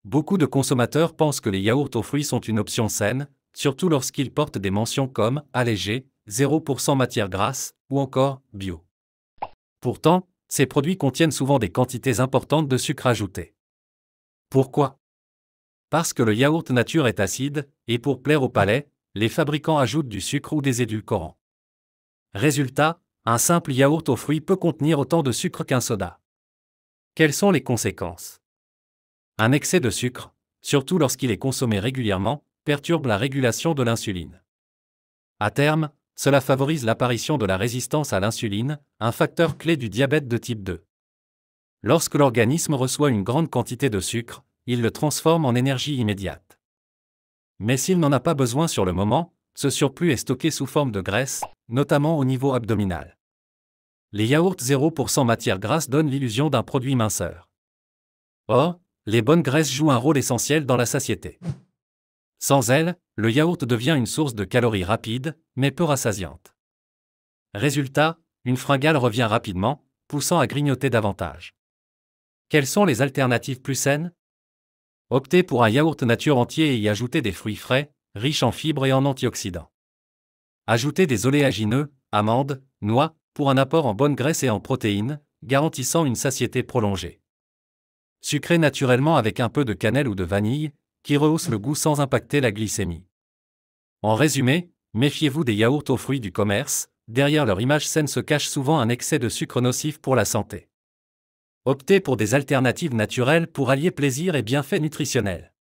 Beaucoup de consommateurs pensent que les yaourts aux fruits sont une option saine, surtout lorsqu'ils portent des mentions comme allégé, 0% matière grasse ou encore bio. Pourtant, ces produits contiennent souvent des quantités importantes de sucre ajouté. Pourquoi? Parce que le yaourt nature est acide, et pour plaire au palais, les fabricants ajoutent du sucre ou des édulcorants. Résultat, un simple yaourt aux fruits peut contenir autant de sucre qu'un soda. Quelles sont les conséquences? Un excès de sucre, surtout lorsqu'il est consommé régulièrement, perturbe la régulation de l'insuline. À terme, cela favorise l'apparition de la résistance à l'insuline, un facteur clé du diabète de type 2. Lorsque l'organisme reçoit une grande quantité de sucre, il le transforme en énergie immédiate. Mais s'il n'en a pas besoin sur le moment, ce surplus est stocké sous forme de graisse, notamment au niveau abdominal. Les yaourts 0% matière grasse donnent l'illusion d'un produit minceur. Or, les bonnes graisses jouent un rôle essentiel dans la satiété. Sans elles, le yaourt devient une source de calories rapide, mais peu rassasiante. Résultat, une fringale revient rapidement, poussant à grignoter davantage. Quelles sont les alternatives plus saines? Optez pour un yaourt nature entier et y ajoutez des fruits frais, riches en fibres et en antioxydants. Ajoutez des oléagineux, amandes, noix, pour un apport en bonnes graisses et en protéines, garantissant une satiété prolongée. Sucrez naturellement avec un peu de cannelle ou de vanille, qui rehausse le goût sans impacter la glycémie. En résumé, méfiez-vous des yaourts aux fruits du commerce, derrière leur image saine se cache souvent un excès de sucre nocif pour la santé. Optez pour des alternatives naturelles pour allier plaisir et bienfaits nutritionnels.